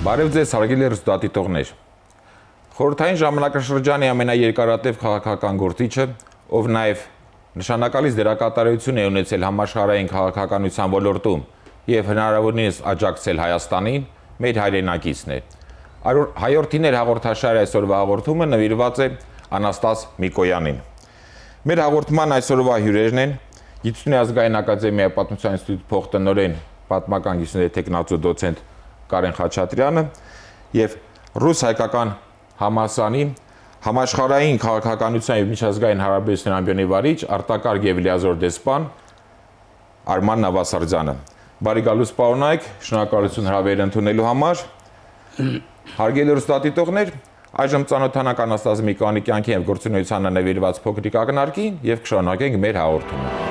Բարև ձեզ, հարգելի հեռուստադիտողներ։ Խորհրդային ժամանակաշրջանի ամենաերկարատև քաղաքական գործիչը, ով նաև նշանակալից դերակատարություն է ունեցել համաշխարհային քաղաքականության ոլորտում եւ հնարավորինս աջակցել Հայաստանին, մեր հայրենակիցն է։ Հայորդիներ հաղորդաշարի այսօրվա հաղորդումը նվիրված է Անաստաս Միկոյանին։ Մեր հաղորդման այսօրվա հյուրերն են Գիտությունների ազգային ակադեմիայի պատմության ինստիտուտի փոխտնօրեն, պատմական գիտությունների թեկնածու դոցենտ Կարեն Խաչատրյանը եւ ռուս-հայկական համալսարանի համաշխարհային քաղաքականության եւ միջազգային հարաբերությունների ամբիոնի վարիչ արտակարգ եւ լիազոր դեսպան Արման Նավասարդյանը։ Բարի գալուստ պարոնայք, շնորհակալություն հրավերը ընդունելու համար։ Հարգելի հեռուստադիտողներ, այժմ ծանոթանանք Անաստաս Միկոյանի կյանքի եւ գործունեությանը նվիրված փոքրիկ ակնարկին եւ կշարունակենք մեր հաղորդումը։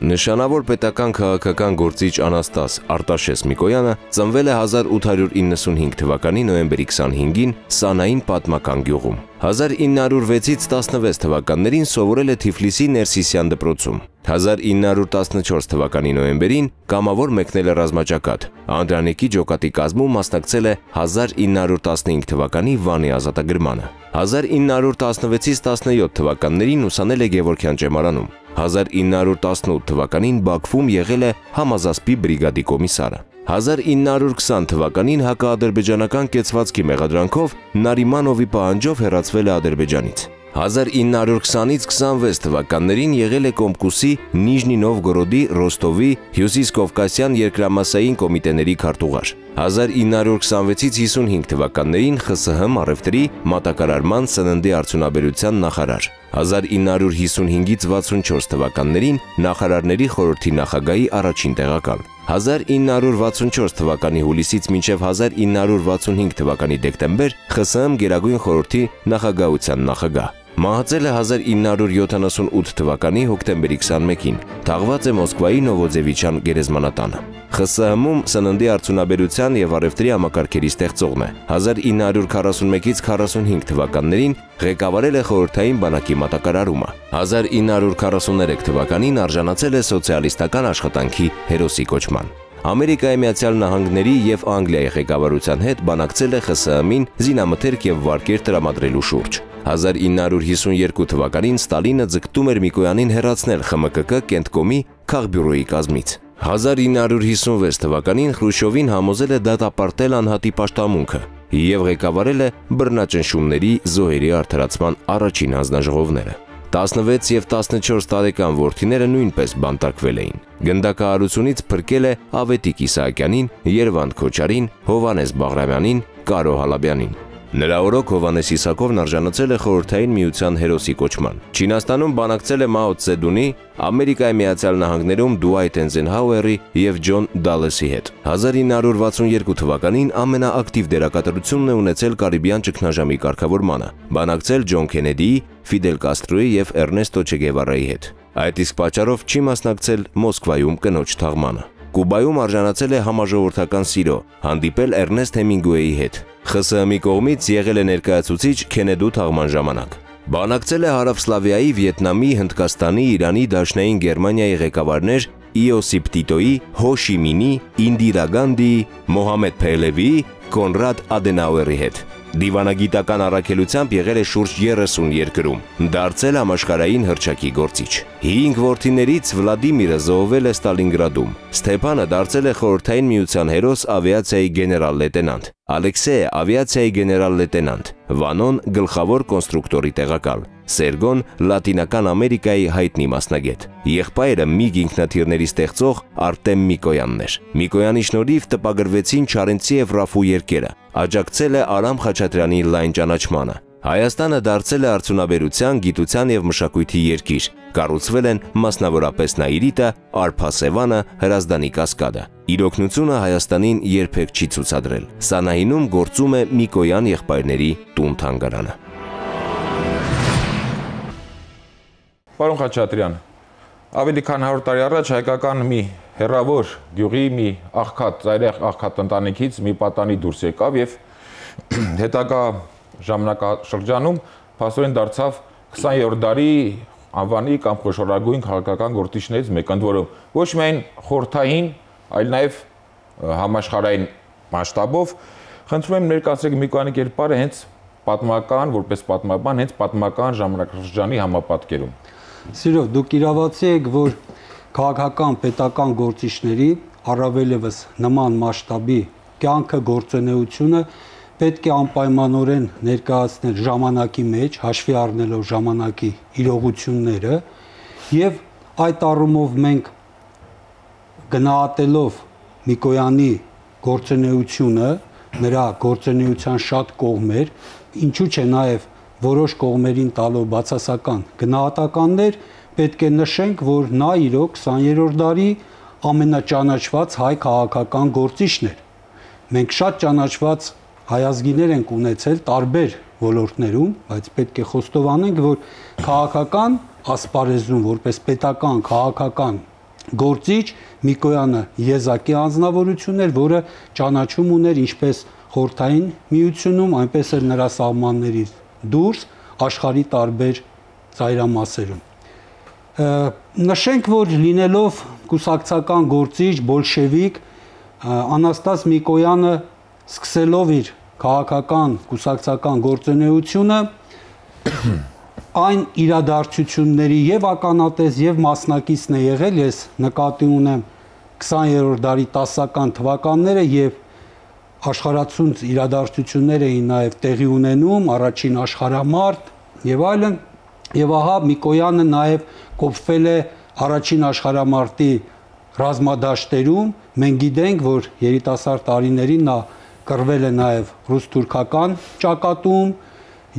Նշանավոր պետական քաղաքական գործիչ Անաստաս Արտաշես Միկոյանը ծնվել է 1895 թվականի նոյեմբերի 25-ին Սանային պատմական գյուղում։ 1906-ից 16 թվականներին սովորել է Թիֆլիսի Ներսիսյան դպրոցում։ 1914 թվականի նոյեմբերին կամավոր մեկնել է ռազմաճակատ։ Անդրանիկի ջոկատի կազմում մասնակցել է 1915 թվականի Վանի ազատագրմանը։ 1916-ից 17 թվականներին ուսանել է Գևորգյան ճեմարանում։ 1918 թվականին Բաքվում եղել է Համազասպի բրիգադի կոմիսարը։ 1920 թվականին հակաադրբեջանական կեցվածքի մեղադրանքով Նարիմանովի պահանջով հեռացվել է Ադրբեջանից։ 1920-ից 26 թվականներին եղել է Կոմկուսի, Նիժնի Նովգորոդի, Ռոստովի, Հյուսիսկովկասյան երկրամասային կոմիտեների քարտուղար։ 1926-ից 55 թվականներին ԽՍՀՄ առևտրի, մատակարարման, սննդի արդյունաբերության նախարար։ 1955-ից 64 թվականներին նախարարների խորհրդի նախագահի առաջին տեղակալ։ 1964 թվականի հուլիսից մինչև 1965 թվականի դեկտեմբեր ԽՍՀՄ Գերագույն խորհրդի նախագահության նախագահ։ Մահացել է 1978 թվականի հոկտեմբերի 21-ին, թաղված է Մոսկվայի Նովոձևիչյան գերեզմանատանը։ ԽՍՀՄ-ում սննդի արդյունաբերության եւ առևտրի համակարգերի ստեղծողն է։ 1941-ից 45 թվականներին ղեկավարել է խորհրդային բանակի մատակարարումը։ 1943 թվականին արժանացել է սոցիալիստական աշխատանքի հերոսի կոչման։ Ամերիկայի Միացյալ Նահանգների եւ Անգլիայի ղեկավարության հետ բանակցել է ԽՍՀՄ-ին զինամթերք եւ վարկեր տրամադրելու շուրջ։ 1952 թվականին Ստալինը ձգտում էր Միկոյանին հեռացնել ԽՄԿԿ Կենտկոմի քաղբյուրոյի կազմից։ 1956 թվականին Խրուշչովին համոզել է դատապարտել անհատի պաշտամունքը եւ ղեկավարել է բռնաճնշումների զոհերի արդարացման առաջին հանձնաժողովները։ 16 եւ 14 տարեկան որդիները նույնպես բանտարկվել էին։ Գնդակահարությունից փրկել է Ավետիք Իսահակյանին, Երվանդ Քոչարին, Հովանես Բաղրամյանին, Կարո Հալաբյանին։ Նրա օրոք Հովանես Իսակովն արժանացել է խորհրդային միության հերոսի կոչման։ Չինաստանում բանակցել է Մաո Ցեդունի, Ամերիկայի Միացյալ Նահանգներում Դուայթ Էյզենհաուերի եւ Ջոն Դալեսի հետ։ 1962 թվականին ամենաակտիվ դերակատարությունն է ունեցել Կարիբյան ճգնաժամի կարգավորմանը, բանակցել Ջոն Քենեդիի, Ֆիդել Կաստրոյի եւ Էրնեստո Չե Գևարայի հետ։ Այդ իսկ պատճառով չի մասնակցել Մոսկվայում կնոջ թաղմանը։ Կուբայում արժանացել է համաժողովրդական սիրո, հանդիպել Էրնեստ Հեմինգուեյի հետ։ ԽՍՀՄ-ի կողմից եղել է ներկայացուցիչ Քենեդու թաղման ժամանակ։ Բանակցել է Հարավսլավիայի, Վիետնամի, Հնդկաստանի, Իրանի, Դաշնային Գերմանիայի ղեկավարներ Իոսիփ Տիտոյի, Հո Շի Մինի, Ինդիրա Գանդիի, Մոհամեդ Փեհլևիի, Կոնրադ Ադենաուերի հետ։ Դիվանագիտական առաքելությամբ եղել է շուրջ 30 երկրում, դարձել համաշխարհային հռչակի գործիչ։ 5 որդիներից Վլադիմիրը զոհվել է Ստալինգրադում, Ստեփանը դարձել է խորհրդային միության հերոս ավիացիայի գեներալ լեյտենանտ, Ալեքսեյը ավիացիայի գեներալ լեյտենանտ, Վանոն գլխավոր կոնստրուկտորի տեղակալ, Սերգոն Լատինական Ամերիկայի հայտնի մասնագետ, եղբայրը MiG ինքնաթիռների ստեղծող Արտեմ Միկոյանն էր։ Միկոյանի շնորհիվ տպագրվեցին Չարենցի եւ Ռաֆու երկերը, աջակցել է Արամ Խաչատրյանի լայն ճանաչմանը։ Հայաստանը դարձել է արդյունաբերության, գիտության եւ մշակույթի երկիր, կառուցվել են մասնավորապես Նաիրիտը, Արփա-Սևանը, Հրազդանի կասկադը։ Իր օգնությունը Հայաստանին երբեք չի ցուցադրել։ Սանահինում գործում է Միկոյան եղբայրների տուն-թանգարանը։ Պարոն Խաչատրյան, ավելի քան 100 տարի առաջ հայկական մի հեռավոր գյուղի մի աղքատ, ծայրահեղ աղքատ ընտանիքից մի պատանի դուրս եկավ եւ հետագա ժամանակաշրջանում փաստորեն դարձավ 20-րդ դարի անվանի կամ խոշորագույն քաղաքական գործիչներից մեկը, ընդ որում ոչ միայն խորհրդային, այլ նաև համաշխարհային մասշտաբով, խնդրում եմ ներկայացրեք Միկոյանի կերպարը հենց պատմական, որպես պատմաբան, հենց պատմական ժամանակաշրջանի համապատկերում։ Սիրով, դուք իրավացի եք, որ քաղաքական պետական գործիչների առավելևս նման մասշտաբի կյանքը գործունեությունը պետք է անպայմանորեն ներկայացնել ժամանակի մեջ, հաշվի առնելով ժամանակի իրողությունները, եւ այդ առումով մենք գնահատելով Միկոյանի գործունեությունը, նրա գործունեության շատ կողմեր, ինչու՞ չէ նաև որոշ կողմերին տալով բացասական գնահատականներ, պետք է նշենք, որ նա իրոք 20-րդ դարի ամենաճանաչված հայ քաղաքական գործիչն էր։ Մենք շատ ճանաչված հայազգիներ ենք ունեցել տարբեր ոլորտներում, բայց պետք է խոստովանենք, որ քաղաքական ասպարեզում որպես պետական քաղաքական գործիչ Միկոյանը եզակի անձնավորություն էր, որը ճանաչում ուներ ինչպես խորհրդային միությունում, այնպես էլ նրա սահմաններից դուրս աշխարհի տարբեր ծայրամասերում։ Նշենք, որ լինելով կուսակցական գործիչ, բոլշևիկ, Անաստաս Միկոյանը սկսելով իր քաղաքական կուսակցական գործունեությունը այն իրադարձությունների եւ ականատես եւ մասնակիցն է եղել, ես նկատի ունեմ 20-րդ դարի 10-ական թվականները եւ աշխարհացունց իրադարձություններ էին նաեւ տեղի ունենում, առաջին աշխարհամարտ եւ այլն, եւ ահա Միկոյանը նաեւ կոփվել է առաջին աշխարհամարտի ռազմադաշտերում, մենք գիտենք, որ երիտասարդ տարիներին նա կռվել է նաեւ ռուս-թուրքական ճակատում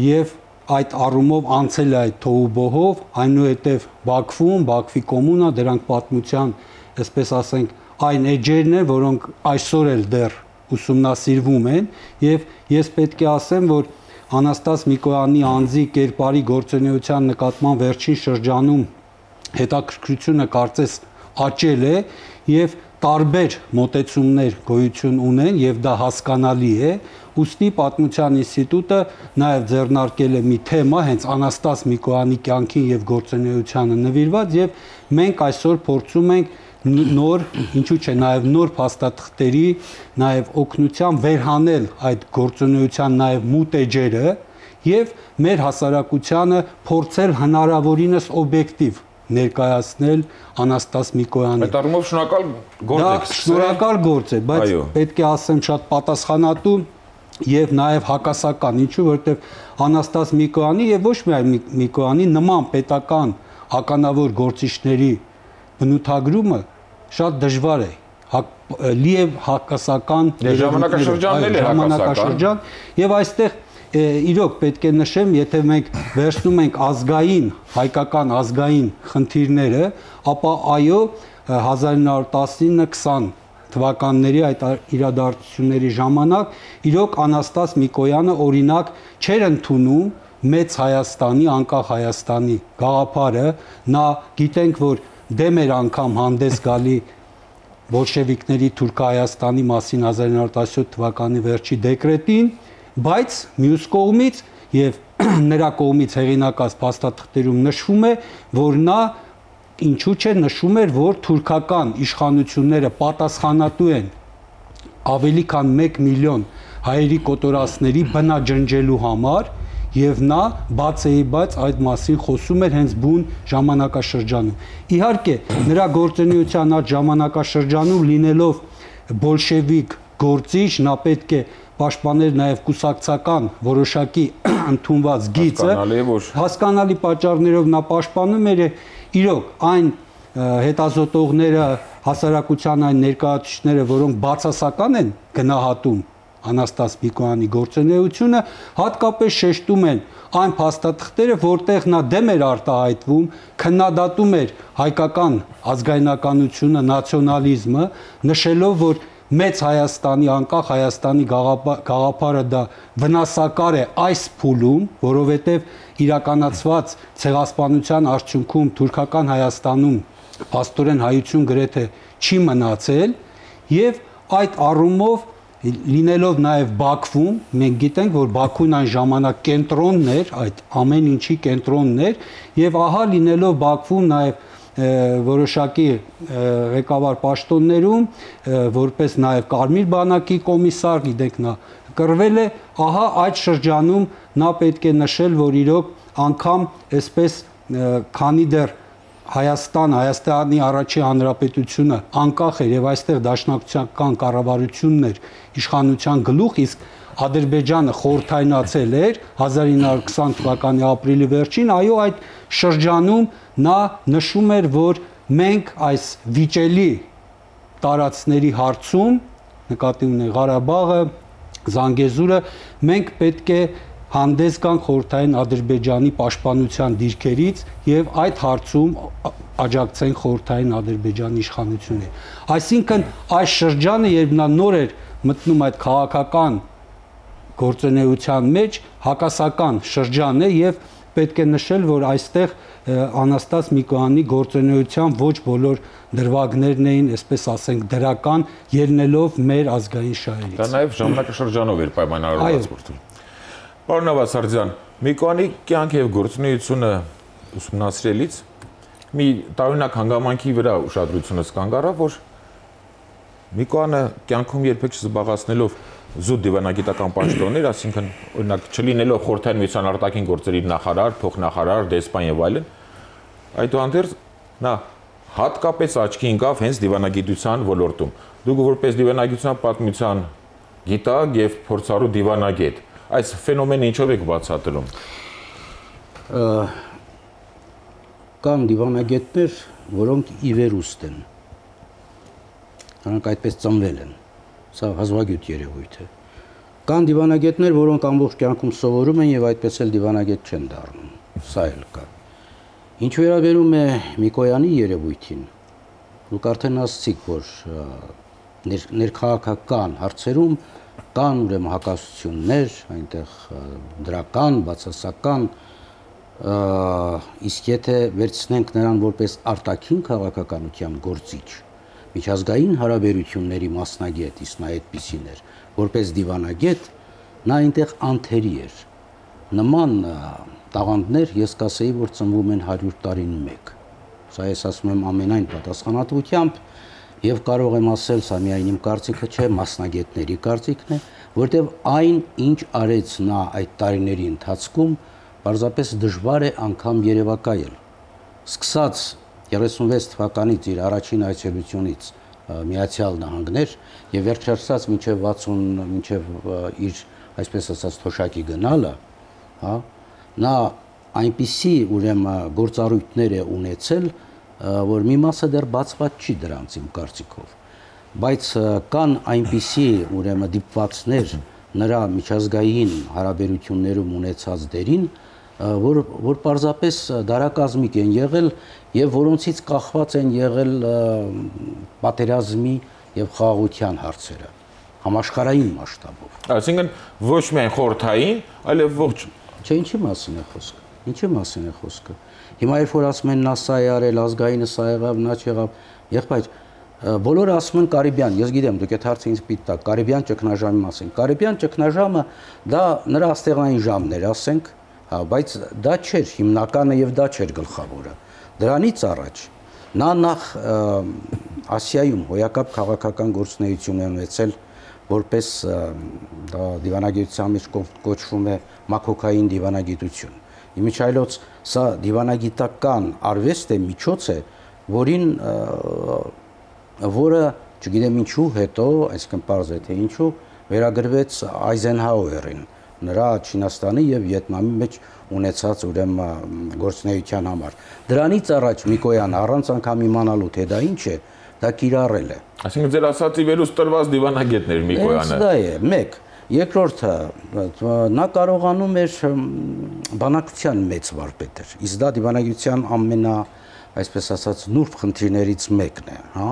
եւ այդ առումով անցել է այդ թոհուբոհով, այնուհետև Բաքվում, Բաքվի կոմունա, դրանք պատմության, այսպես ասենք, այն էջերն են, որոնք այսօր էլ դեռ ուսումնասիրվում են, եւ ես պետք է ասեմ, որ Անաստաս Միկոյանի անձի կերպարի գործունեության նկատմամբ վերջին շրջանում հետաքրքրությունը կարծես աճել է եւ տարբեր մոտեցումներ գոյություն ունեն եւ դա հասկանալի է, ուստի պատմության ինստիտուտը նաեւ ձեռնարկել է մի թեմա հենց Անաստաս Միկոյանի կյանքին եւ գործունեությանը նվիրված եւ մենք այսօր փորձում ենք նոր, ինչու՞ չէ, նաեւ նոր փաստաթղթերի, նաեւ օգնությամբ վերհանել այդ գործունեության նաեւ մութ էջերը եւ մեր հասարակությանը փորձել հնարավորինս օբյեկտիվ ներկայացնել Անաստաս Միկոյանի։ Այդ առումով շնորհակալ գործ եք սկսել։ Շնորհակալ գործ է, բայց պետք է ասեմ շատ պատասխանատու եւ նաեւ հակասական, ինչու որտեւ Անաստաս Միկոյանի եւ ոչ միայն Միկոյանի նման պետական ականավոր գործիչների բնութագրումը շատ դժվար է, լի է հակասական ժամանակաշրջան եւ այստեղ իրոք պետք է նշեմ, եթե մենք վերցնում ենք ազգային, հայկական ազգային խնդիրները, ապա այո 1919-20 թվականների այդ իրադարձությունների ժամանակ իրոք Անաստաս Միկոյանը օրինակ չէր ընդունում մեծ Հայաստանի, անկախ Հայաստանի գաղափարը, նա գիտենք, որ դեմ էր անգամ հանդես գալի բոլշևիկների Թուրքահայաստանի մասին 1917 թվականի վերջի դեկրետին, բայց մյուս կողմից եւ նրա կողմից հեղինակած փաստաթղթերում նշվում է, որ նա ինչու՞ չէ նշում էր, որ թուրքական իշխանությունները պատասխանատու են ավելի քան 1 միլիոն հայերի կոտորածների բնաջնջելու համար եւ նա բաց այդ մասին խոսում էր հենց բուն ժամանակաշրջանում։ Իհարկե, նրա գործունեության այդ ժամանակաշրջանում լինելով բոլշևիկ գործիչ, նա պետք է պաշտպաներ նաև կուսակցական որոշակի ընդունված գիծը, հասկանալի պատճառներով նա պաշտպանում էր, իրոք այն հետազոտողները, հասարակության այն ներկայացուցիչները, որոնք բացասական են գնահատում Անաստաս Միկոյանի գործունեությունը, հատկապես շեշտում են այն փաստաթղթերը, որտեղ նա դեմ էր արտահայտվում, քննադատում էր հայկական ազգայնականությունը, նացիոնալիզմը, նշելով, որ մեծ Հայաստանի, անկախ Հայաստանի գաղափարը դա վնասակար է այս փուլում, որովհետև իրականացված ցեղասպանության արդյունքում թուրքական Հայաստանում փաստորեն հայություն գրեթե չի մնացել եւ այդ առումով լինելով նաև Բաքվում, մենք գիտենք, որ Բաքուն այն ժամանակ կենտրոնն էր, այդ ամեն ինչի կենտրոնն էր եւ ահա լինելով Բաքվում նաև որոշակի ղեկավար պաշտոններում, որպես նաև Կարմիր բանակի կոմիսար, գիտեք նա կռվել է, ահա այդ շրջանում նա պետք է նշել, որ իրոք անգամ այսպես քանի դեռ Հայաստանի առաջին հանրապետությունը անկախ էր եւ այստեղ դաշնակցական կառավարությունն էր իշխանության գլուխ, իսկ Ադրբեջանը խորհրդայնացել էր 1920 թվականի ապրիլի վերջին, այո, այդ շրջանում նա նշում էր, որ մենք այս վիճելի տարածքների հարցում, նկատի ունենք Ղարաբաղը, Զանգեզուրը, մենք պետք է հանդես գանք խորհրդային Ադրբեջանի պաշտպանության դիրքերից եւ այդ հարցում աջակցենք խորհրդային Ադրբեջանի իշխանություններին։ Այսինքն այս շրջանը, երբ նա նոր էր մտնում այդ քաղաքական գործունեության մեջ, հակասական շրջան է եւ պետք է նշել, որ այստեղ Անաստաս Միկոյանի գործունեության ոչ բոլոր դրվագներն էին, այսպես ասենք, դրական, ելնելով մեր ազգային շահերից։ Դա նաեւ ժամանակաշրջանով էր պայմանավորված գործում։ Պարոն Նավասարդյան, Միկոյանի կյանք եւ գործունեությունը ուսումնասիրելիս մի տարօրինակ հանգամանքի վրա ուշադրությունս կանգ առավ, որ Միկոյանը կյանքում երբեք չզբաղացնելով զուտ դիվանագիտական պաշտոններ, այսինքն օրինակ չլինելով խորհրդային միության արտաքին գործերի նախարար, փոխնախարար, դեսպան եւ այլն, այդուհանդերձ նա հատկապես աչքի ընկավ հենց դիվանագիտության ոլորտում։ Դուք որպես դիվանագիտության պատմության գիտակ եւ փորձառու դիվանագետ, այս ֆենոմենը ինչով եք բացատրում։ Կան դիվանագետներ, որոնք ի վերուստ են։ Նրանք այդպես ծնվել են։ Սա հազվագյուտ երևույթ է։ Կան դիվանագետներ, որոնք ամբողջ կյանքում սովորում են եւ այդպես էլ դիվանագետ չեն դառնում։ Սա էլ կա։ Ինչ վերաբերում է Միկոյանի երևույթին, դուք արդեն ասացիք, որ ներքաղաքական հարցերում կան ուրեմն հակասություններ, այնտեղ դրական, բացասական, իսկ եթե վերցնենք նրան որպես արտաքին քաղաքականության գործիչ, միջազգային հարաբերությունների մասնագետ, իսկ նա այդպիսին էր, որպես դիվանագետ, նա այնտեղ անթերի էր։ Նման տաղանդներ ես կասեի, որ ծնվում են 100 տարին մեկ։ Սա ես ասում եմ ամենայն պատասխանատվությամբ եւ կարող եմ ասել, սա միայն իմ կարծիքը չէ, մասնագետների կարծիքն է, որտեղ այն, ինչ արեց նա այդ տարիների ընթացքում, պարզապես դժվար է անգամ երևակայել։ Սկսած 36 թվականից իր առաջին այցելությունից Միացյալ Նահանգներ եւ վերջացած մինչեւ 60, մինչեւ իր այսպես ասած թոշակի գնալը, հա, նա այնպիսի ուրեմն գործառույթներ է ունեցել, որ մի մասը դեռ բացված չի դրանց իմ կարծիքով, բայց կան այնպիսի ուրեմն դիպվածներ նրա միջազգային հարաբերություններում ունեցած դերին, որ պարզապես դարակազմիկ են եղել եւ որոնցից կախված են եղել պատերազմի եւ խաղաղության հարցերը համաշխարհային մասշտաբով։ Այսինքն ոչ միայն խորհրդային, այլև ողջ։ Չէ, ինչի մասին է խոսքը։ Ինչի մասին է խոսքը։ Հիմա երբ որ ասում են նա սա է արել, ազգայինը սա եղավ, նա չեղավ, եղբայր, բոլորը ասում են Կարիբյան, ես գիտեմ, դուք այդ հարցը ինձ պիտի տաք, Կարիբյան ճգնաժամի մասին։ Կարիբյան ճգնաժամը դա նրա աստեղային ժամն էր, ասենք, հա, բայց դա չէր հիմնականը եւ դա չէր գլխավորը։ Դրանից առաջ նա նախ Ասիայում հոյակապ քաղաքական գործունեություն է ունեցել, որպես դա դիվանագիտության մեջ կոչվում է մակոկային դիվանագիտություն։ Իմիջայլոց սա դիվանագիտական արվեստ է, միջոց է, որը չգիտեմ ինչու հետո, այսինքն պարզ է թե ինչու, վերագրվեց Այզենհաուերին, նրա Չինաստանի եւ Վիետնամի մեջ ունեցած ուրեմն գործունեության համար։ Դրանից առաջ Միկոյանը առանց անգամ իմանալու թե դա ինչ է, դա կիրառել է։ Այսինքն ձեր ասացի վերուս տրված դիվանագետներ Միկոյանը։ Դա է, մեկ։ Երկրորդը նա կարողանում էր բանակցության մեծ վարպետ էր։ Իսկ դա դիվանագիտության ամենա, այսպես ասած, նուրբ խնդիրներից մեկն է, հա։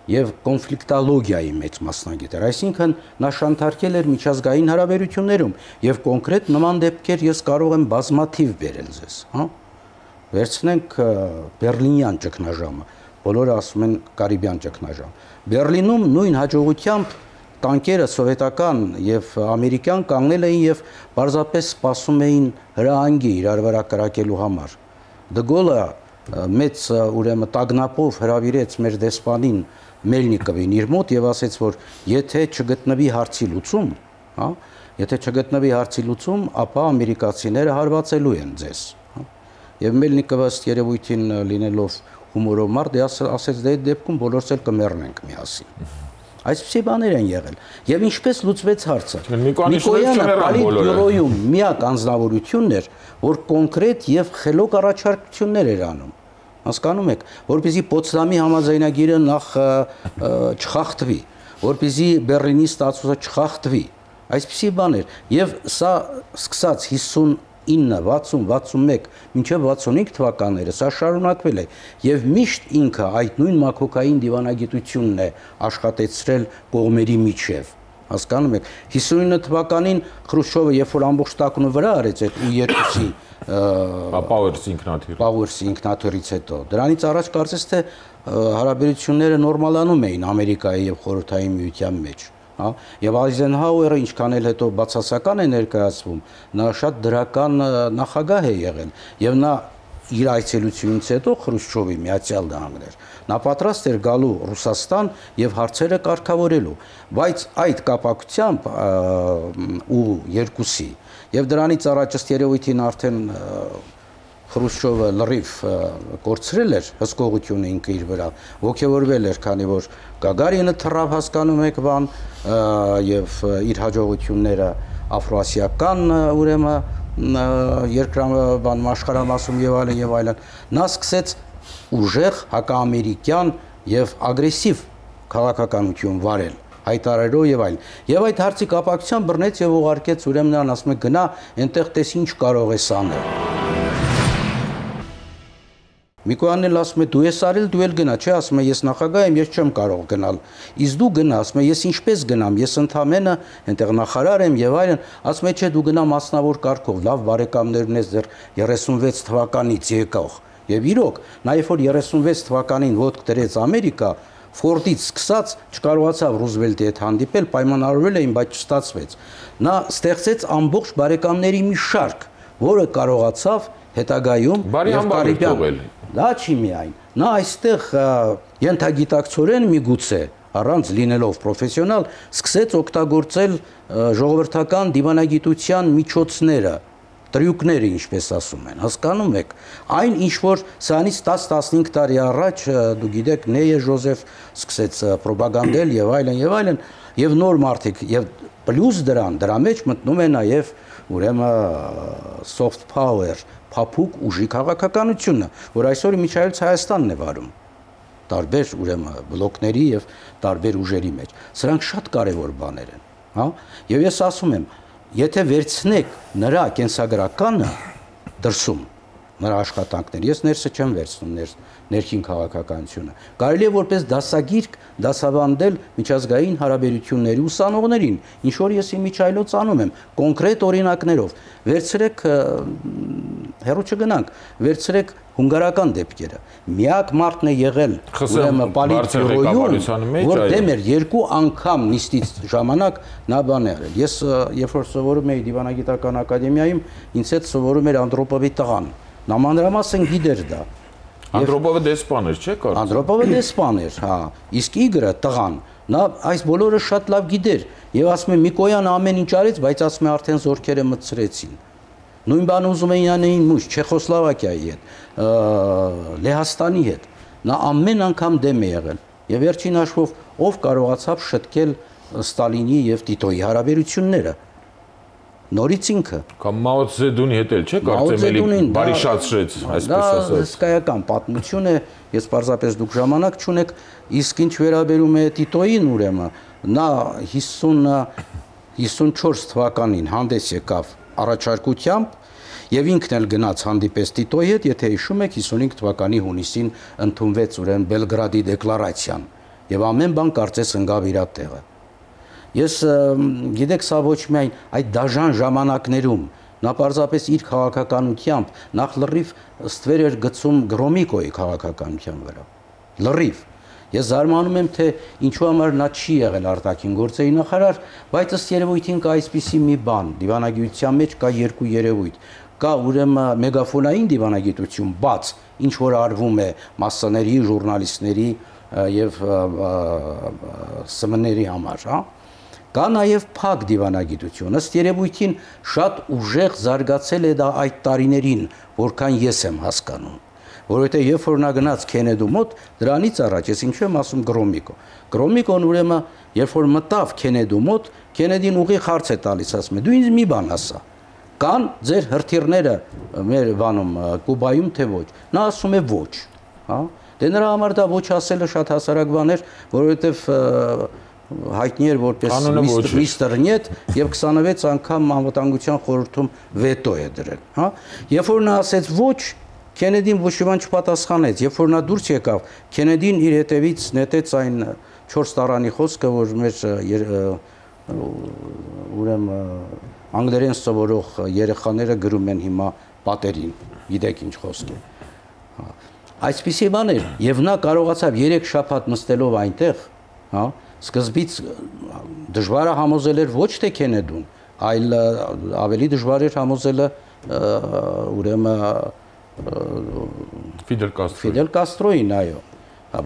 Եվ կոնֆլիկտոլոգիայի մեծ մասնագետ էր, այսինքն նա շանթարկել էր միջազգային հարաբերություններում եւ կոնկրետ նման դեպքեր ես կարող եմ բազմաթիվ բերել ձեզ, հա։ Վերցնենք Բերլինյան ճգնաժամը, բոլորը ասում են Կարիբյան ճգնաժամ։ Բերլինում նույն հաջողությամբ տանկերը սովետական եւ ամերիկյան կանգնել էին եւ պարզապես սպասում էին հրահանգի իրար վրա կրակելու համար։ Դե Գոլը մեծ ուրեմն տագնապով հրավիրեց մեր դեսպանին Մելնիկովին իր մոտ եւ ասեց, որ եթե չգտնվի հարցի լուծում, հա, եթե չգտնվի հարցի լուծում, ապա ամերիկացիները հարվածելու են ձեզ, հա։ Եվ Մելնիկովը ըստ երևույթին լինելով հումորով մարդ ասեց, դե այդ դեպքում բոլորս էլ կմեռնենք միասին։ Այսպիսի բաներ են եղել։ Եվ ինչպես լուծվեց հարցը։ Նիկոյանը Պոլիտբյուրոյում միակ անձնավորությունն էր, որ կոնկրետ եւ խելոք առաջարկություններ էր անում։ Հասկանում եք, որպեսզի Պոտսդամի համաձայնագիրը նախ չխախտվի, որպեսզի Բեռլինի ստատուսը չխախտվի։ Այսպիսի բաներ։ Եվ սա սկսած 59, 60, 61, մինչև 65 թվականները սա շարունակվել է եւ միշտ ինքը այդ նույն մակոկային դիվանագիտությունն է աշխատեցրել կողմերի միջև։ Հասկանում եք, 59 թվականին Խրուշչովը երբ որ ամբողջ տակունը վրա արեց այդ U2-ի Powers ինքնաթիռից հետո, դրանից առաջ կարծես թե հարաբերությունները նորմալանում էին Ամերիկայի եւ Խորհրդային Միության մեջ, հա, եւ Այզենհաուերը ինչքան էլ հետո բացասական է ներկայացվում, նա շատ դրական նախագահ է եղել եւ նա իր այցելությունից հետո Խրուշչովի Միացյալ Նահանգներ նա պատրաստ էր գալու Ռուսաստան եւ հարցերը կարգավորելու, բայց այդ կապակցությամբ U2-ի եւ դրանից առաջ ըստ երևույթին արդեն Խրուշչովը լրիվ կորցրել էր հսկողությունը ինքը իր վրա, ոգևորվել էր, քանի որ Գագարինը թռավ, հասկանում եք, բան եւ իր հաջողությունները աֆրոասիական ուրեմն երկրաբան աշխարհամասում եւ այլն, նա սկսեց ուժեղ հակաամերիկյան եւ ագրեսիվ քաղաքականություն վարել, հայտարարելով եւ այլն։ Եվ այդ հարցի կապակցությամբ բռնեց եւ ուղարկեց ուրեմն նրան, ասում է գնա, այնտեղ տես ինչ կարող ես անել։ Միկոյանն էլ ասում է դու ես արել, դու էլ գնա, չէ, ասում է ես նախագահ եմ, ես չեմ կարող գնալ։ Իսկ դու գնա, ասում է ես ինչպես գնամ, ես ընդամենը այնտեղ նախարար եմ եւ այլն, ասում է չէ, դու գնա մասնավոր կարգով, լավ բարեկամներն ես դեռ 36 թվականից եկող։ Եվ իրոք, նա երբ որ 36 թվականին ոտք դրեց Ամերիկա, Ֆորդից սկսած չկարողացավ Ռուզվելտի հետ հանդիպել, պայմանավորվել էին, բայց չստացվեց։ Նա ստեղծեց ամբողջ բարեկամների մի շարք, որը կարողացավ հետագայում եւ Կարիբյան։ Դա չի միայն։ Նա այստեղ ենթագիտակցորեն միգուցե առանց լինելով պրոֆեսիոնալ սկսեց օգտագործել ժողովրդական դիվանագիտության միջոցները, տրյուկները, ինչպես ասում են, հասկանում եք, այն ինչ որ սրանից 10-15 տարի առաջ դու գիտեք Նեյե Ժոզեֆ սկսեց պրոպագանդել եւ այլն, եւ նոր մարդիկ եւ պլյուս դրա մեջ մտնում է նաեւ ուրեմն soft power, փափուկ ուժի քաղաքականությունը, որ այսօր միջայլոց Հայաստանն է վարում, տարբեր ուրեմն բլոկների եւ տարբեր ուժերի մեջ։ Սրանք շատ կարեւոր բաներ են, հա։ Եվ ես ասում եմ, եթե վերցնեք նրա կենսագրականը դրսում, նրա աշխատանքները, ես ներսը չեմ վերցնում ներքին քաղաքականությունը, կարելի է որպես դասագիրք դասավանդել միջազգային հարաբերությունների ուսանողներին, ինչ որ ես իմիջայլոց անում եմ, կոնկրետ օրինակներով, վերցրեք, հեռու չգնանք, վերցրեք հունգարական դեպքերը, միակ մարդն է եղել ուրեմն Պոլիտբյուրոյում, որ դեմ էր 2 անգամ նիստից ժամանակ նա բան է արել։ Ես երբ որ սովորում էի դիվանագիտական ակադեմիայում, ինձ հետ սովորում էր Անդրոպովի տղան, նա մանրամասն գիտեր դա։ Անդրոպովը դեսպան էր, չէ՞ կարծես։ Անդրոպովը դեսպան էր, հա, իսկ Իգրը տղան, նա այս բոլորը շատ լավ գիտեր եւ ասում է Միկոյանը ամեն ինչ արեց, բայց ասում է արդեն զորքերը մտցրեցին։ Նույն բանը ուզում էին անեին մուշ Չեխոսլովակիայի հետ, Լեհաստանի հետ։ Նա ամեն անգամ դեմ է եղել եւ վերջին հաշվով ով կարողացավ շտկել Ստալինի եւ Տիտոյի հարաբերությունները։ Նորից ինքը կամ Մաո Ցեդունի հետ էլ չէ, կարծեմ էլի բարիշացրեց, այսպես ասած։ Դա հսկայական պատմություն է, ես պարզապես դուք ժամանակ չունեք, իսկ ինչ վերաբերում է Տիտոյին ուրեմն, նա 54 թվականին հանդես եկավ առաջարկությամբ եւ ինքն էլ գնաց հանդիպեց Տիտոյի հետ, եթե հիշում եք 55 թվականի հունիսին ընդունվեց ուրեմն Բելգրադի դեկլարացիան եւ ամեն բան կարծես ընկավ իր տեղը։ Ես գիտեք, սա ոչ միայն այդ դաժան ժամանակներում, նա պարզապես իր քաղաքականությամբ նախ լրիվ ստվեր էր գցում Գրոմիկոյի քաղաքականության վրա։ Լրիվ։ Ես զարմանում եմ, թե ինչու համար նա չի եղել արտաքին գործերի նախարար, բայց ըստ երևույթին կա այսպիսի մի բան, դիվանագիտության մեջ կա 2 երևույթ, կա ուրեմն մեգաֆոնային դիվանագիտություն, բաց, ինչ որ արվում է մասսաների, ժուրնալիստների եւ ՍՄ-ների համար, հա։ Կա նաև փակ դիվանագիտություն, ըստ երևույթին շատ ուժեղ զարգացել է դա այդ տարիներին, որքան ես եմ հասկանում, որովհետեւ երբ որ նա գնաց Քենեդու մոտ, դրանից առաջ ես ինչու եմ ասում Գրոմիկոն ուրեմն երբ որ մտավ Քենեդու մոտ, Քենեդին ուղիղ հարց է տալիս, ասում է՝ դու ինձ մի բան ասա, կան ձեր հրթիռները մեր բանում Կուբայում թե ոչ, նա ասում է ոչ, հա։ Դե նրա համար դա ոչ ասելը շատ հասարակ բան էր, որովհետեւ հայտնի էր որպես միստր Նյետ եւ 26 անգամ անվտանգության խորհրդում վետո է դրել, հա։ Երբ որ նա ասեց ոչ, Քենեդին ոչ մի բան չպատասխանեց, երբ որ նա դուրս եկավ, Քենեդին իր հետևից նետեց այն 4 տարանի խոսքը, որ մեր ուրեմն անգլերեն սովորող երեխաները գրում են հիմա պատերին, գիտեք ինչ խոսք է։ Այսպիսի բան էր, եւ նա կարողացավ 3 շաբաթ նստելով այնտեղ, հա, սկզբից դժվար է համոզել էր ոչ թե Քենեդուն, այլ ավելի դժվար էր համոզելը ուրեմն Ֆիդել Կաստրոին, այո։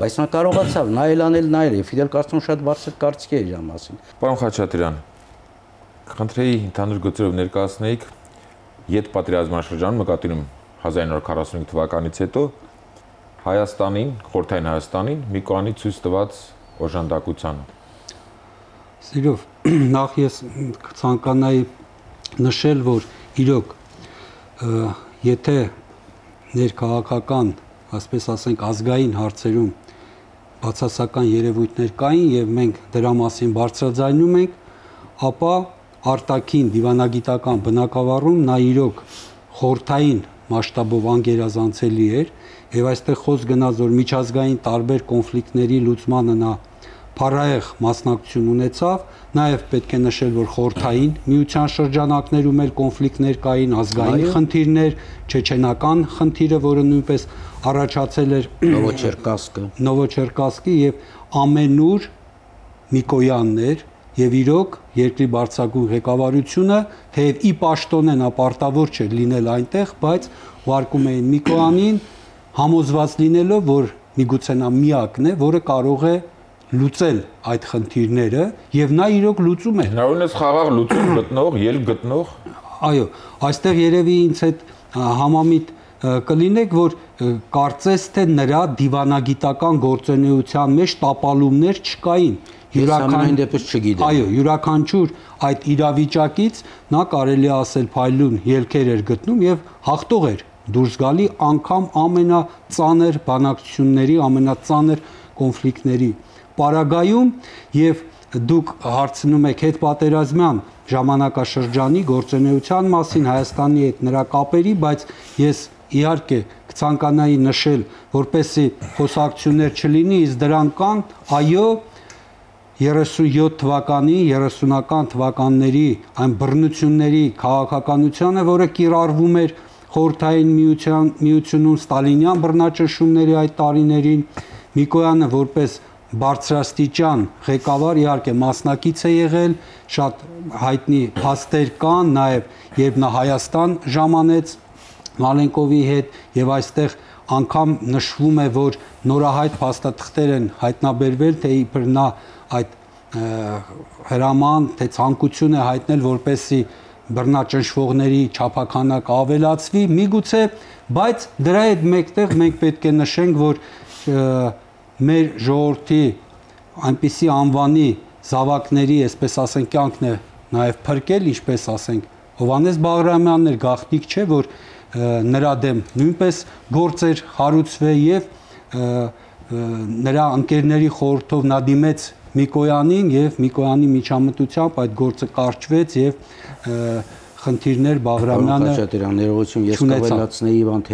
Բայց նա կարողացավ նայել անել, Ֆիդել Կաստրոն շատ բարձր կարծիք էր իր մասին։ Պարոն Խաչատրյան, խնդրեի ընդհանուր գծերով ներկայացնեիք յետպատրիազմաշրջանում, նկատի ունեմ 1945 թվականից հետո Հայաստանին, Խորհրդային Հայաստանին մի կողմի ցույց տված օժանդակությանը։ Սիրով, նախ ես ցանկանայի նշել, որ իրոք եթե ներքաղաքական, ասպես ասենք, ազգային հարցերում բացասական երևույթներ կային եւ մենք դրա մասին բարձրաձայնում ենք, ապա արտաքին դիվանագիտական բնակավարում նա իրոք խորհրդային մասշտաբով անգերազանցելի էր եւ այստեղ խոսք գնաց, որ միջազգային տարբեր կոնֆլիկտների լուծմանը նա փառահեղ մասնակցություն ունեցավ, նաև պետք է նշել, որ խորհրդային միության շրջանակներում էլ կոնֆլիկտներ կային, ազգային խնդիրներ, չեչենական խնդիրը, որը նույնպես առաջացել էր Նովոչերկասկի եւ ամենուր Միկոյաններ եւ իրոք երկրի բարձրագույն ղեկավարությունը, թեև ի պաշտոնեն ապարտավոր չէր լինել այնտեղ, բայց ուղարկում էին Միկոյանին համոզված լինելով, որ միգուցե նա միակն է, որը կարող է լուծել այդ խնդիրները եւ նա իրոք լուծում է։ Հնարավորինս խաղաղ լուծում գտնող, ելք գտնող։ Այո, այստեղ երևի ինձ հետ համամիտ կլինեք, որ կարծես թե նրա դիվանագիտական գործունեության մեջ տապալումներ չկային։ Յուրաքանչյուր դեպս չգիտեմ։ Այո, յուրաքանչյուր այդ իրավիճակից նա կարելի է ասել փայլուն ելքեր էր գտնում եւ հաղթող էր դուրս գալի անգամ ամենածանր բանակցությունների, ամենածանր կոնֆլիկտների պարագայում եւ դուք հարցնում եք հետպատերազմյան ժամանակաշրջանի գործունեության մասին Հայաստանի հետ նրա կապերի, բայց ես իհարկե կցանկանայի նշել, որպեսզի խոսակցություններ չլինի, իսկ դրան կան, այո, 37 թվականի, 30-ական թվականների այն բռնությունների քաղաքականությունը, որը կիրառվում էր Խորհրդային միությունում ստալինյան բռնաճնշումների այդ տարիներին, Միկոյանը որպես բարձրաստիճան ղեկավար իհարկե մասնակից է եղել, շատ հայտնի փաստեր կան, նաև երբ նա Հայաստան ժամանեց Մալենկովի հետ եւ այստեղ անգամ նշվում է, որ նորահայտ փաստաթղթեր են հայտնաբերվել, թե իբր նա այդ հրաման, թե ցանկություն է հայտնել, որպեսզի բռնաճնշվողների չափականակը ավելացվի, միգուցե, բայց դրա հետ մեկտեղ մենք պետք է նշենք, որ մեր ժողովրդի այնպիսի անվանի զավակների, այսպես ասենք, կյանքն է նաև փրկել, ինչպես ասենք, Հովհաննես Բաղրամյանն էր գաղտնիք չէ, որ նրա դեմ նույնպես գործեր հարուցվել եւ նրա ընկերների խորհրդով նա դիմեց Միկոյանին եւ Միկոյանի միջամտությամբ այդ գործը կարճվեց եւ խնդիրներ Բաղրամյանը ներողություն, ես կավելացնեի Իվան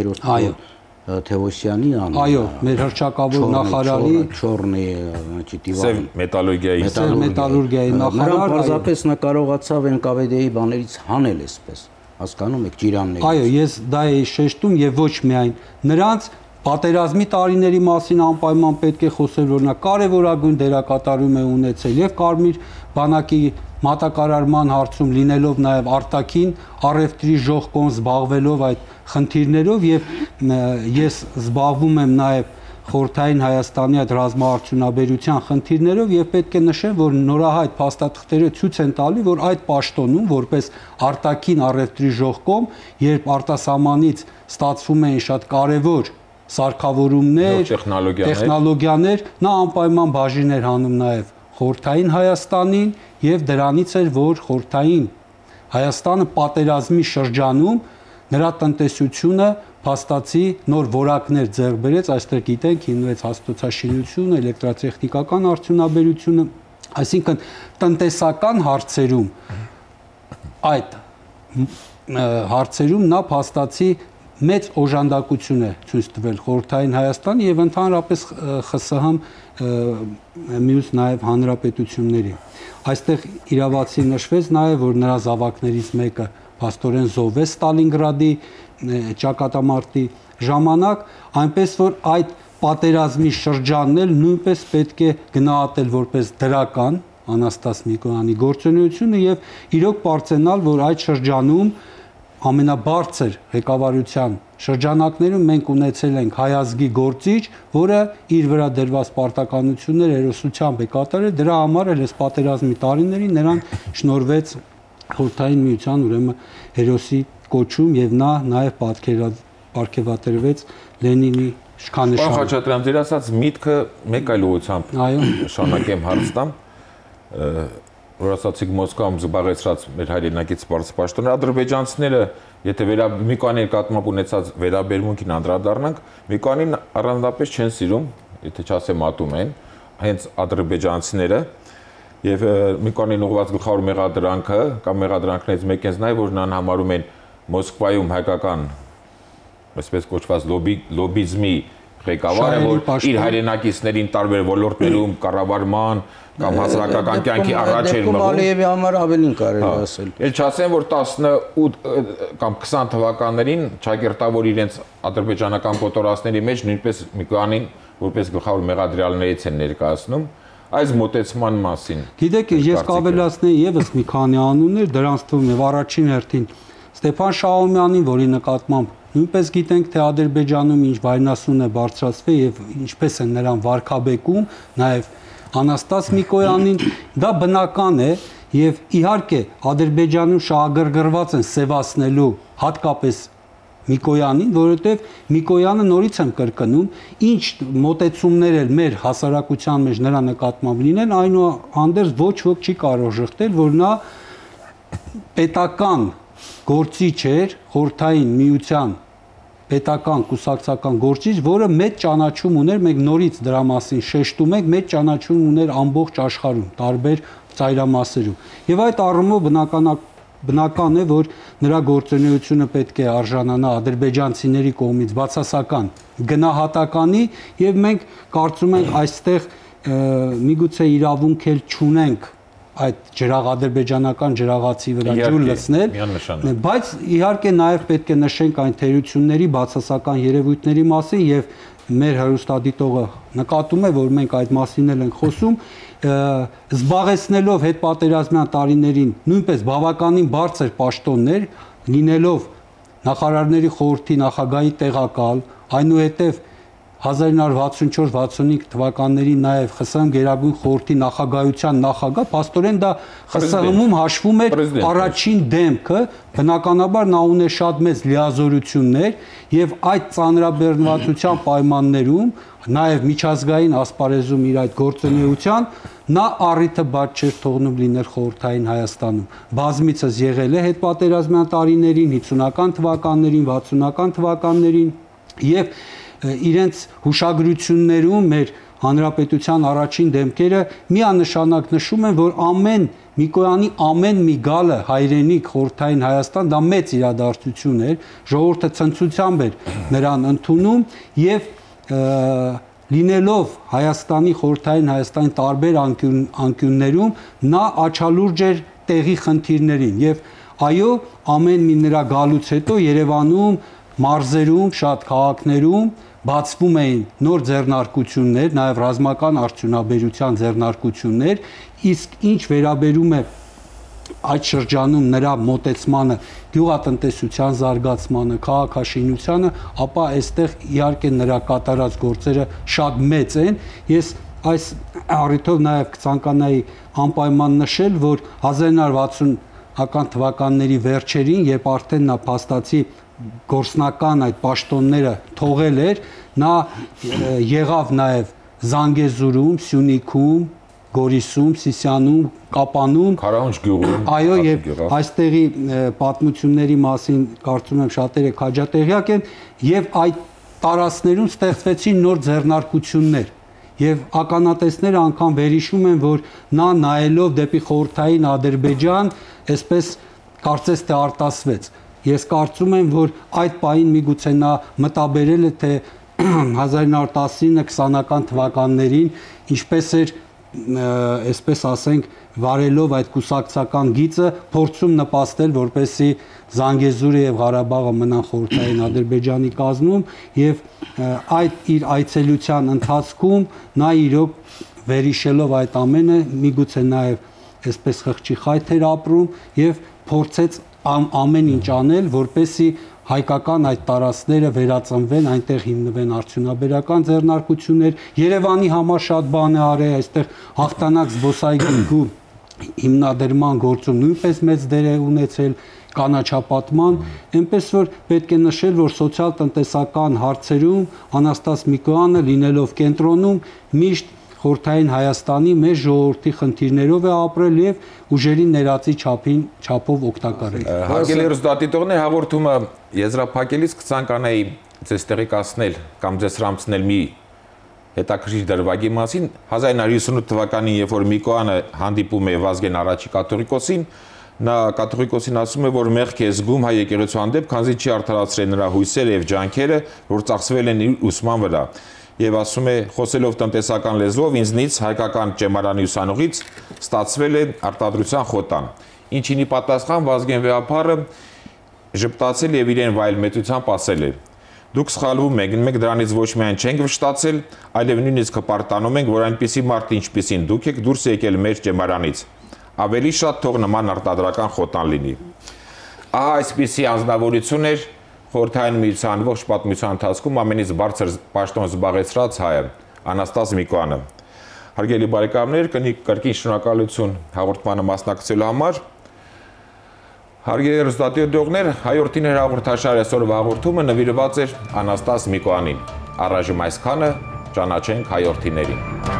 Թևոսյանի անունը։ Այո, մեր հռչակավոր նախարարի Չորնի, значит, Իվան մետալուրգիայի նախարար, նրան պարզապես նա կարողացավ NKVD-ի բաներից հանել այսպես, հասկանում եք, ճիրաններից։ Այո, ես դա էի շեշտում եւ ոչ միայն նրանց պատերազմի տարիների մասին անպայման պետք է խոսել, որ նա կարևորագույն դերակատարում է ունեցել եւ Կարմիր բանակի մատակարարման հարցում լինելով նաև արտաքին առևտրի ժողկոն զբաղվելով այդ խնդիրներով եւ ես զբաղվում եմ նաև Խորհրդային Հայաստանի այդ ռազմաարդյունաբերության խնդիրներով եւ պետք է նշեմ, որ նորահայտ փաստաթղթերը ցույց են տալի, որ այդ պաշտոնում որպես արտաքին առևտրի ժողկոմ, երբ արտասահմանից ստացվում են շատ կարևոր սարքավորումներ, տեխնոլոգիաներ, նա անպայման բաժին էր հանում նաև Խորհրդային Հայաստանին եւ դրանից էր, որ Խորհրդային Հայաստանը պատերազմի շրջանում նրա տնտեսությունը փաստացի նոր որակներ ձեռք բերեց, այստեղ գիտենք հիմնվեց հաստոցաշինությունը, էլեկտրատեխնիկական արդյունաբերությունը, այսինքն տնտեսական հարցերում այդ հարցերում նա փաստացի մեծ օժանդակություն է ցույց տվել Խորհրդային Հայաստան եւ ընդհանրապես ԽՍՀՄ մյուս նաեւ հանրապետությունների։ Այստեղ իրավացի նշվեց նաեւ, որ նրա զավակներից մեկը փաստորեն զոհվեց Ստալինգրադի ճակատամարտի ժամանակ, այնպես որ այդ պատերազմի շրջանն էլ նույնպես պետք է գնահատել որպես դրական Անաստաս Միկոյանի գործունեությունը եւ իրոք պարծենալ, որ այդ շրջանում ամենաբարձր ղեկավարության շրջանակներում մենք ունեցել ենք հայ ազգի գործիչ, որը իր վրա դրված պարտականությունները հերոսությամբ է կատարել, դրա համար էլ այս պատերազմի տարիներին նրան շնորհվեց Խորհրդային Միության ուրեմն հերոսի կոչում եւ նա նաեւ պարգևատրվեց Լենինի իշխանության։ Պարոն Խաչատրյան, ձեր ասած միտքը մեկ այլ ուղղությամբ շարունակեմ հարց տամ, որ ասացիք Մոսկվայում զբաղեցրած մեր հայրենակից պաշտոնը ադրբեջանցիները, եթե Միկոյանի նկատմամբ ունեցած վերաբերմունքին անդրադառնանք, Միկոյանին առանձնապես չեն սիրում, եթե չասեմ ատում են, հենց ադրբեջանցիները եւ Միկոյանին ուղղված գլխավոր մեղադրանքը կամ մեղադրանքներից մեկն է նաեւ, որ նրան համարում են Մոսկվայում հայկական այսպես կոչված լոբիզմի ղեկավարը, որ իր հայրենակիցներին տարբեր ոլորտներում կառավարման կամ հասարակական կյանքի առաջ էր մղում։ Ալիևի համար ավելին կարելի ասել։ Էլ չասեմ, որ 18 կամ 20 թվականներին ճակերտավոր իրենց ադրբեջանական կոտորածների մեջ նույնպես Միկոյանին որպես գլխավոր մեղադրյալներից են ներկայացնում։ Այս մոտեցման մասին։ Գիտեք, ես կավելացնեի եւս մի քանի անուններ, դրանց թվում եւ առաջին հերթին Ստեփան Շահումյանին, որի նկատմամբ նույնպես գիտենք, թե Ադրբեջանում ինչ վայրենասուն է բարձրացվել եւ ինչպես են նրան վարկաբեկում, նաեւ Անաստաս Միկոյանին, դա բնական է եւ իհարկե Ադրբեջանում շահագրգռված են սևացնելու հատկապես Միկոյանին, որովհետեւ Միկոյանը նորից եմ կրկնում, ինչ մոտեցումներ էլ մեր հասարակության մեջ նրա նկատմամբ լինեն, այնուհանդերձ ոչ ոք չի կարող շղթել, որ նա պետական գործիչ էր, Խորհրդային Միության պետական կուսակցական գործիչ, որը մեծ ճանաչում ուներ, մենք նորից դրա մասին շեշտում ենք, մեծ ճանաչում ուներ ամբողջ աշխարհում, տարբեր ծայրամասերում։ Եվ այդ առումով բնական է, որ նրա գործունեությունը պետք է արժանանա ադրբեջանցիների կողմից բացասական գնահատականի, եւ մենք կարծում ենք այստեղ միգուցե իրավունք էլ չունենք այդ ադրբեջանական ջրաղացի վրա ջուր լցնել, բայց իհարկե նաև պետք է նշենք այն թերությունների բացասական երևույթների մասին եւ մեր հեռուստադիտողը նկատում է, որ մենք այդ մասին էլ ենք խոսում, զբաղեցնելով հետպատերազմյան տարիներին նույնպես բավականին բարձր պաշտոններ, լինելով նախարարների խորհրդի նախագահի տեղակալ, այնուհետև 1964-65 թվականներին նաև ԽՍՀՄ Գերագույն խորհրդի նախագահության նախագահ, փաստորեն դա ԽՍՀՄ-ում հաշվում էր առաջին դեմքը, բնականաբար նա ուներ շատ մեծ լիազորություններ եւ այդ ծանրաբեռնվածության պայմաններում, նաև միջազգային ասպարեզում իր այդ գործունեության նա առիթը բաց չէր թողնում լինել Խորհրդային Հայաստանում։ Բազմիցս եղել է հետպատերազմյան տարիներին, 50-ական թվականներին, 60-ական թվականներին եւ իրենց հուշագրություններում մեր հանրապետության առաջին դեմքերը միանշանակ նշում են, որ Միկոյանի ամեն մի գալը հայրենիք Խորհրդային Հայաստան դա մեծ իրադարձություն էր, ժողովուրդը ցնծությամբ էր նրան ընդունում եւ լինելով Հայաստանի Խորհրդային Հայաստանի տարբեր անկյուններում նա աչալուրջ էր տեղի խնդիրներին եւ այո, ամեն մի նրա գալուց հետո Երևանում, մարզերում, շատ քաղաքներում բացվում էին նոր ձեռնարկություններ, նաև ռազմական արդյունաբերության ձեռնարկություններ, իսկ ինչ վերաբերում է այդ շրջանում նրա մոտեցմանը գյուղատնտեսության զարգացմանը, քաղաքաշինությանը, ապա այստեղ իհարկե նրա կատարած գործերը շատ մեծ են։ Ես այս առիթով նաև կցանկանայի անպայման նշել, որ 1960-ական թվականների վերջերին, երբ արդեն նա փաստացի գործնական այդ պաշտոնները թողել էր, նա եղավ նաև Զանգեզուրում, Սյունիքում, Գորիսում, Սիսիանում, Կապանում, Քարահունչ գյուղում։ Այո, եւ այստեղի պատմությունների մասին կարծում եմ շատերը քաջատեղյակ են, եւ այդ տարածքներում ստեղծվեցին նոր ձեռնարկություններ։ Եվ ականատեսները անգամ վերհիշում են, որ նա նայելով դեպի խորհրդային Ադրբեջան, այսպես կարծես թե արտասվեց։ Ես կարծում եմ, որ այդ պահին միգուցե նա մտաբերել է, թե 1919-20-ական թվականներին ինչպես էր, այսպես ասենք, վարելով այդ կուսակցական գիծը, փորձում նպաստել, որպեսզի Զանգեզուրը եւ Ղարաբաղը մնան խորհրդային Ադրբեջանի կազմում, եւ այդ իր այցելության ընթացքում նա իրոք վերհիշելով այդ ամենը, միգուցե նաեւ այսպես խղճի խայթ էր ապրում եւ փորձեց ամեն ինչ անել, որպեսզի հայկական այդ տարածքները վերածնվեն, այնտեղ հիմնվեն արդյունաբերական ձեռնարկություններ։ Երևանի համար շատ բան է արել, այստեղ հաղթանակ զբոսայգու հիմնադրման գործում նույնպես մեծ դեր է ունեցել, կանաչապատման, այնպես որ պետք է նշել, որ սոցիալ-տնտեսական հարցերում Անաստաս Միկոյանը լինելով կենտրոնում միշտ խորհրդային Հայաստանի մեր ժողովրդի խնդիրներով է ապրել եւ ուժերի ներածի չափով օգտակար է։ Հարգելի հեռուստադիտողներ, հաղորդումը եզրափակելիս կցանկանայի ձեզ տեղեկացնել կամ ձեզ հրամցնել մի հետաքրքիր դրվագի մասին։ 1958 թվականին, երբ որ Միկոյանը հանդիպում է Վազգեն առաջի կաթողիկոսին, նա կաթողիկոսին ասում է, որ մեղք է զգում հայ եկեղեցու հանդեպ, քանզի չի արդարացրել նրա հույսերը եւ ջանքերը, որ ծախսվել են իր ուսման վրա։ Եվ ասում է, խոսելով տնտեսական լեզվով, ինձնից հայկական ճեմարանի ուսանողից ստացվել է արտադրության խոտան։ Ինչինի պատասխան Վազգեն Վեհափառը ժպտացել եւ իրեն վայելմետությամբ ասել է. Դուք սխալվում եք, մենք դրանից ոչ միայն չենք վշտացել, այլև նույնիսկ հպարտանում ենք, որ այնպիսի մարդ ինչպիսին դուք եք դուրս եկել մեր ճեմարանից։ Ավելի շատ թող նման արտադրական խոտան լինի։ Ահա այսպիսի անձնավորություն էր Խորհրդային Միության ողջ պատմության ընթացքում ամենից բարձր պաշտոն զբաղեցրած հայը Անաստաս Միկոյանը։ Հարգելի բարեկամներ, կրկին շնորհակալություն հաղորդմանը մասնակցելու համար։ Հարգելի հեռուստադիտողներ, Հայորդին հաղորդաշարի այսօրվա հաղորդումը նվիրված էր Անաստաս Միկոյանին։ Առայժմ այսքանը, ճանաչենք հայորդիներին։